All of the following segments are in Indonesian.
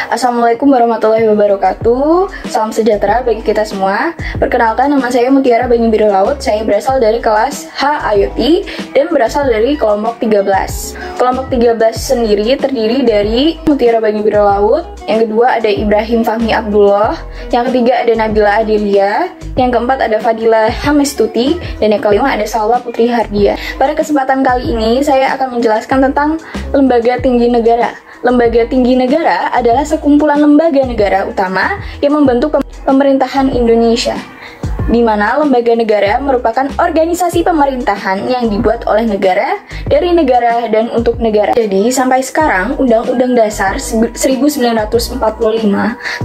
Assalamualaikum warahmatullahi wabarakatuh. Salam sejahtera bagi kita semua. Perkenalkan, nama saya Mutiara Banyu Biru Laut. Saya berasal dari kelas H IoT dan berasal dari kelompok 13. Kelompok 13 sendiri terdiri dari Mutiara Banyu Biru Laut, yang kedua ada Ibrahim Fahmi Abdullah, yang ketiga ada Nabila Adelia, yang keempat ada Fadila Hamistuti, dan yang kelima ada Salwa Putri Hardia. Pada kesempatan kali ini saya akan menjelaskan tentang Lembaga Tinggi Negara. Lembaga Tinggi Negara adalah sekumpulan lembaga negara utama yang membentuk pemerintahan Indonesia, di mana lembaga negara merupakan organisasi pemerintahan yang dibuat oleh negara, dari negara, dan untuk negara. Jadi, sampai sekarang, Undang-Undang Dasar 1945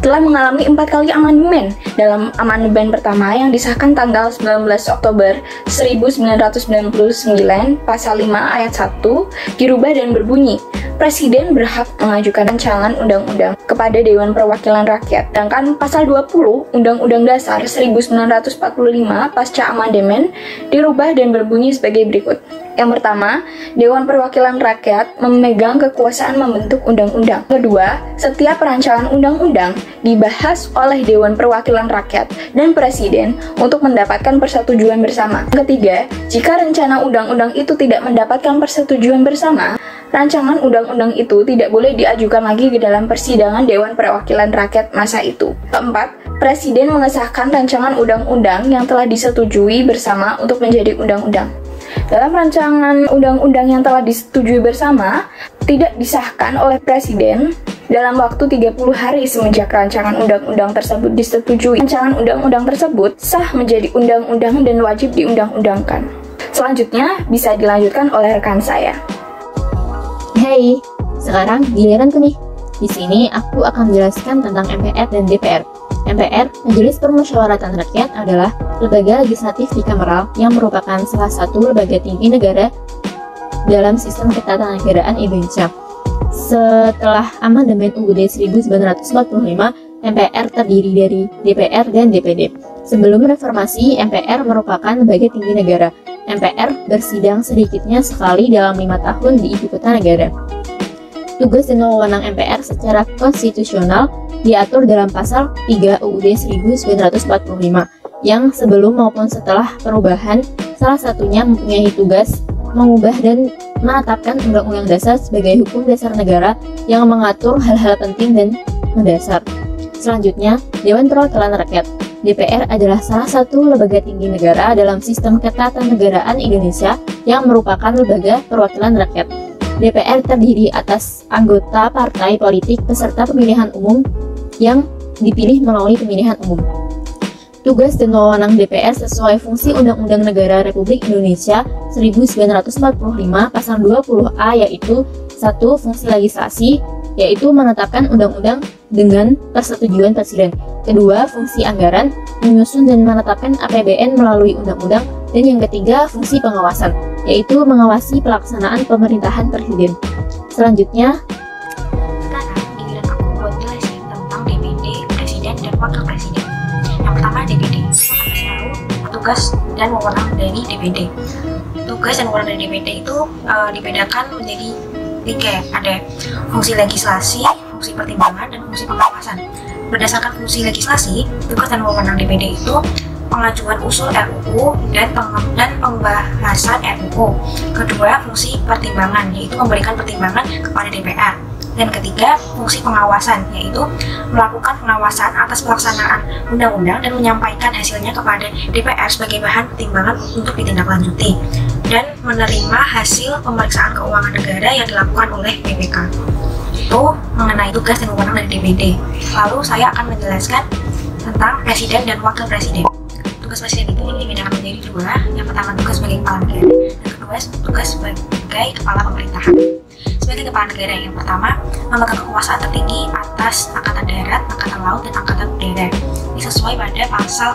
telah mengalami 4 kali amandemen. Dalam amandemen pertama yang disahkan tanggal 19 Oktober 1999, pasal 5 ayat 1 dirubah dan berbunyi, Presiden berhak mengajukan rancangan undang-undang kepada Dewan Perwakilan Rakyat. Sedangkan pasal 20 Undang-Undang Dasar 1945 pasca amandemen dirubah dan berbunyi sebagai berikut. Yang pertama, Dewan Perwakilan Rakyat memegang kekuasaan membentuk undang-undang. Kedua, setiap rancangan undang-undang dibahas oleh Dewan Perwakilan Rakyat dan Presiden untuk mendapatkan persetujuan bersama. Ketiga, jika rencana undang-undang itu tidak mendapatkan persetujuan bersama, rancangan undang-undang itu tidak boleh diajukan lagi ke dalam persidangan Dewan Perwakilan Rakyat masa itu. Keempat, Presiden mengesahkan rancangan undang-undang yang telah disetujui bersama untuk menjadi undang-undang. Dalam rancangan undang-undang yang telah disetujui bersama, tidak disahkan oleh Presiden dalam waktu 30 hari semenjak rancangan undang-undang tersebut disetujui. Rancangan undang-undang tersebut sah menjadi undang-undang dan wajib diundang-undangkan. Selanjutnya, bisa dilanjutkan oleh rekan saya. Hey, sekarang giliranku nih. Di sini aku akan menjelaskan tentang MPR dan DPR. MPR, Majelis Permusyawaratan Rakyat, adalah lembaga legislatif bikameral yang merupakan salah satu lembaga tinggi negara dalam sistem ketatanegaraan Indonesia. Setelah amandemen UUD 1945, MPR terdiri dari DPR dan DPD. Sebelum reformasi, MPR merupakan lembaga tinggi negara. MPR bersidang sedikitnya sekali dalam 5 tahun di ibu kota negara. Tugas dan wewenang MPR secara konstitusional diatur dalam pasal 3 UUD 1945 yang sebelum maupun setelah perubahan, salah satunya mempunyai tugas mengubah dan menetapkan Undang-Undang Dasar sebagai hukum dasar negara yang mengatur hal-hal penting dan mendasar. Selanjutnya, Dewan Perwakilan Rakyat. DPR adalah salah satu lembaga tinggi negara dalam sistem ketatanegaraan Indonesia yang merupakan lembaga perwakilan rakyat. DPR terdiri atas anggota partai politik peserta pemilihan umum yang dipilih melalui pemilihan umum. Tugas dan wewenang DPR sesuai fungsi Undang-Undang Negara Republik Indonesia 1945 pasal 20A, yaitu 1. Fungsi legislasi, yaitu menetapkan undang-undang dengan persetujuan Presiden. Kedua, fungsi anggaran, menyusun dan menetapkan APBN melalui undang-undang. Dan yang ketiga, fungsi pengawasan, yaitu mengawasi pelaksanaan pemerintahan Presiden. Selanjutnya, sekarang giliran aku buat jelasin tentang DPD, Presiden, dan Wakil Presiden. Yang pertama, DPD. Kita kasih tahu tugas dan wewenang dari DPD. Tugas dan wewenang dari DPD itu dibedakan menjadi 3, ada fungsi legislasi, fungsi pertimbangan, dan fungsi pengawasan. Berdasarkan fungsi legislasi, tugas dan wewenang DPD itu pengajuan usul RUU dan pembahasan RUU. Kedua, fungsi pertimbangan, yaitu memberikan pertimbangan kepada DPR. Dan ketiga, fungsi pengawasan, yaitu melakukan pengawasan atas pelaksanaan undang-undang dan menyampaikan hasilnya kepada DPR sebagai bahan pertimbangan untuk ditindaklanjuti, dan menerima hasil pemeriksaan keuangan negara yang dilakukan oleh BPK. Itu mengenai tugas dan wewenang dari DPD. Lalu saya akan menjelaskan tentang Presiden dan Wakil Presiden. Tugas Presiden itu dibedakan menjadi 2. Yang pertama, tugas sebagai kepala negara, dan kedua, tugas sebagai kepala pemerintahan. Sebagai kepala negara, yang pertama, memegang kekuasaan tertinggi atas Angkatan Darat, Angkatan Laut, dan Angkatan Udara. Ini sesuai pada pasal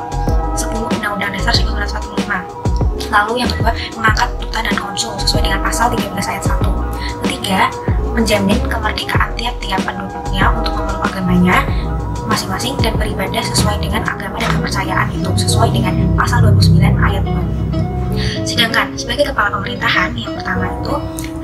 10 Undang-Undang Dasar 1945. Lalu yang kedua, mengangkat duta dan konsul sesuai dengan pasal 13 ayat 1. Ketiga, menjamin kemerdekaan tiap-tiap penduduknya untuk memeluk agamanya masing-masing dan beribadah sesuai dengan agama dan kepercayaan itu sesuai dengan pasal 29 ayat 2. Sedangkan sebagai kepala pemerintahan, yang pertama itu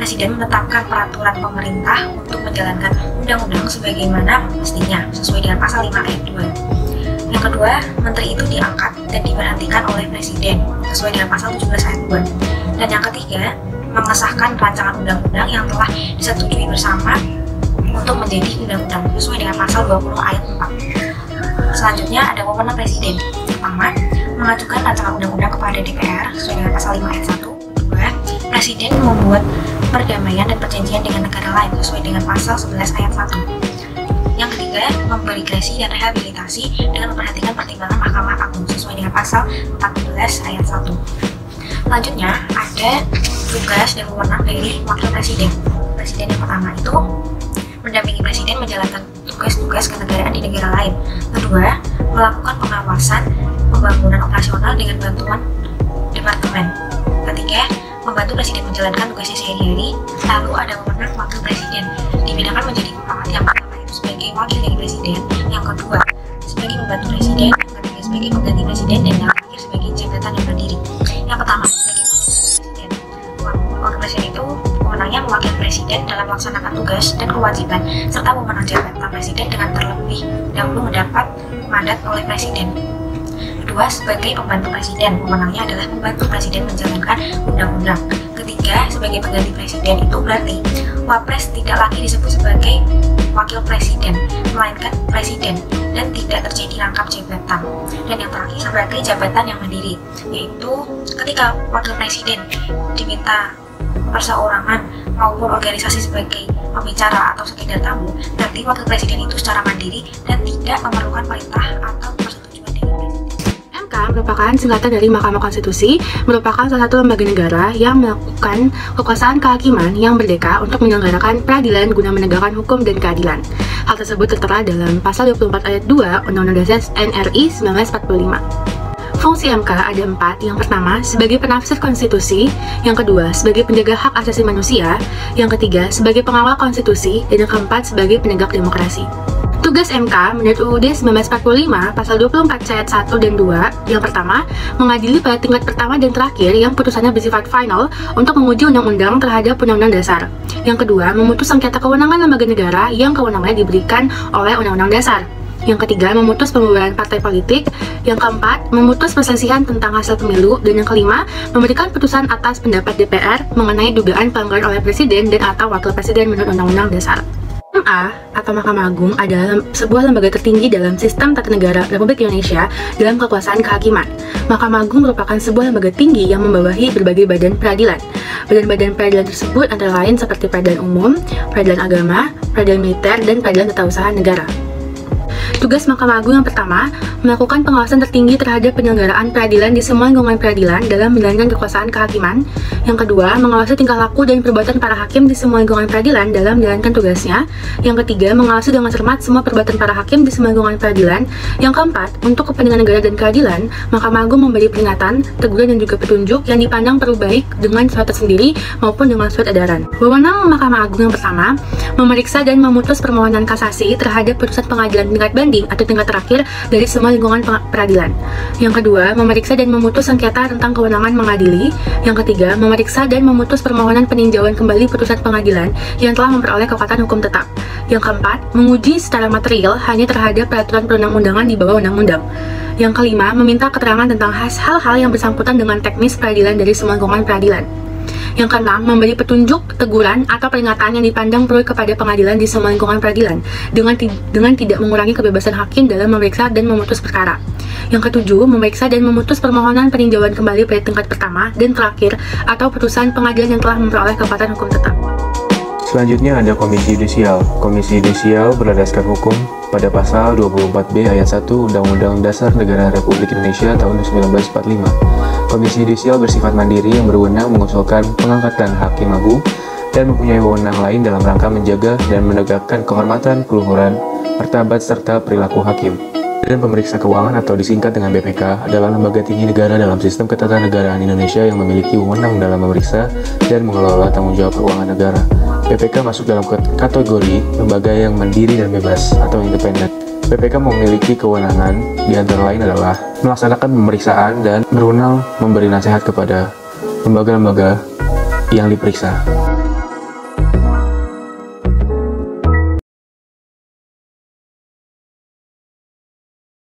Presiden menetapkan peraturan pemerintah untuk menjalankan undang-undang sebagaimana mestinya sesuai dengan pasal 5 ayat 2. Yang kedua, menteri itu diangkat dan diberhentikan oleh presiden sesuai dengan pasal 17 ayat 2. Dan yang ketiga, mengesahkan rancangan undang-undang yang telah disetujui bersama untuk menjadi undang-undang sesuai dengan pasal 20 ayat 4. Selanjutnya ada wewenang presiden. Pertama, mengajukan rancangan undang-undang kepada DPR sesuai dengan pasal 5 ayat 1. Kedua, presiden membuat perdamaian dan perjanjian dengan negara lain sesuai dengan pasal 11 ayat 1. Yang ketiga, memberi grasi dan rehabilitasi dengan memperhatikan pertimbangan Mahkamah Agung sesuai dengan pasal 14 ayat 1. Selanjutnya, ada tugas dan wewenang dari wakil presiden. Presiden yang pertama itu mendampingi presiden menjalankan tugas-tugas kenegaraan di negara lain. Kedua, melakukan pengawasan pembangunan operasional dengan bantuan departemen. Ketiga, membantu presiden menjalankan tugasnya sehari-hari. Lalu ada wewenang wakil presiden, dibedakan menjadi 4. Yang pertama itu sebagai wakil dari presiden, yang kedua sebagai pembantu presiden, yang ketiga sebagai pengganti presiden, dan yang terakhir sebagai jabatan yang berdiri. Yang pertama sebagai wakil presiden. Wakil presiden itu wewenangnya mewakili presiden dalam melaksanakan tugas dan kewajiban serta wewenang jabatan presiden dengan terlebih dahulu mendapat mandat oleh presiden. Kedua, sebagai pembantu presiden, wewenangnya adalah membantu presiden menjalankan undang-undang. Ketiga, sebagai pengganti presiden, itu berarti wapres tidak lagi disebut sebagai wakil presiden, melainkan presiden, dan tidak terjadi rangkap jabatan. Dan yang terakhir sebagai jabatan yang mandiri, yaitu ketika wakil presiden diminta perseorangan maupun organisasi sebagai pembicara atau sekedar tamu, berarti wakil presiden itu secara mandiri dan tidak memerlukan perintah atau persetujuan dari presiden. MK merupakan singkatan dari Mahkamah Konstitusi, merupakan salah satu lembaga negara yang melakukan kekuasaan kehakiman yang merdeka untuk menyelenggarakan peradilan guna menegakkan hukum dan keadilan. Hal tersebut tertera dalam pasal 24 ayat 2 Undang-Undang Dasar NRI 1945. Fungsi MK ada 4. Yang pertama, sebagai penafsir konstitusi. Yang kedua, sebagai penjaga hak asasi manusia. Yang ketiga, sebagai pengawal konstitusi. Dan yang keempat, sebagai penegak demokrasi. Tugas MK menurut UUD 1945 pasal 24 ayat 1 dan 2. Yang pertama, mengadili pada tingkat pertama dan terakhir yang putusannya bersifat final untuk menguji undang-undang terhadap undang-undang dasar. Yang kedua, memutus sengketa kewenangan lembaga negara yang kewenangannya diberikan oleh undang-undang dasar. Yang ketiga, memutus pembubaran partai politik. Yang keempat, memutus perselisihan tentang hasil pemilu. Dan yang kelima, memberikan putusan atas pendapat DPR mengenai dugaan pelanggaran oleh presiden dan atau wakil presiden menurut undang-undang dasar. MA atau Mahkamah Agung adalah sebuah lembaga tertinggi dalam sistem tata negara Republik Indonesia dalam kekuasaan kehakiman. Mahkamah Agung merupakan sebuah lembaga tinggi yang membawahi berbagai badan peradilan. Badan-badan peradilan tersebut antara lain seperti peradilan umum, peradilan agama, peradilan militer, dan peradilan tata usaha negara. Tugas Mahkamah Agung yang pertama, melakukan pengawasan tertinggi terhadap penyelenggaraan peradilan di semua lingkungan peradilan dalam menjalankan kekuasaan kehakiman. Yang kedua, mengawasi tingkah laku dan perbuatan para hakim di semua lingkungan peradilan dalam menjalankan tugasnya. Yang ketiga, mengawasi dengan cermat semua perbuatan para hakim di semua lingkungan peradilan. Yang keempat, untuk kepentingan negara dan keadilan, Mahkamah Agung memberi peringatan, teguran, dan juga petunjuk yang dipandang perlu baik dengan surat tersendiri maupun dengan surat edaran. Wewenang Mahkamah Agung yang pertama, memeriksa dan memutus permohonan kasasi terhadap putusan pengadilan tingkat banding atau tingkat terakhir dari semua lingkungan peradilan. Yang kedua, memeriksa dan memutus sengketa tentang kewenangan mengadili. Yang ketiga, memeriksa dan memutus permohonan peninjauan kembali putusan pengadilan yang telah memperoleh kekuatan hukum tetap. Yang keempat, menguji secara material hanya terhadap peraturan perundang-undangan di bawah undang-undang. Yang kelima, meminta keterangan tentang hal-hal yang bersangkutan dengan teknis peradilan dari semua lingkungan peradilan. Yang keenam, memberi petunjuk, teguran, atau peringatan yang dipandang perlu kepada pengadilan di semua lingkungan peradilan dengan tidak mengurangi kebebasan hakim dalam memeriksa dan memutus perkara. Yang ketujuh, memeriksa dan memutus permohonan peninjauan kembali pada tingkat pertama dan terakhir atau putusan pengadilan yang telah memperoleh kekuatan hukum tetap. Selanjutnya ada Komisi Yudisial. Komisi Yudisial berlandaskan hukum pada pasal 24B ayat 1 Undang-Undang Dasar Negara Republik Indonesia tahun 1945. Komisi Yudisial bersifat mandiri yang berwenang mengusulkan pengangkatan hakim agung dan mempunyai wewenang lain dalam rangka menjaga dan menegakkan kehormatan, keluhuran, martabat serta perilaku hakim. Dan pemeriksa keuangan atau disingkat dengan BPK adalah lembaga tinggi negara dalam sistem ketatanegaraan Indonesia yang memiliki wewenang dalam memeriksa dan mengelola tanggung jawab keuangan negara. BPK masuk dalam kategori lembaga yang mandiri dan bebas atau independen. BPK memiliki kewenangan di antara lain adalah melaksanakan pemeriksaan dan berwenang memberi nasihat kepada lembaga-lembaga yang diperiksa.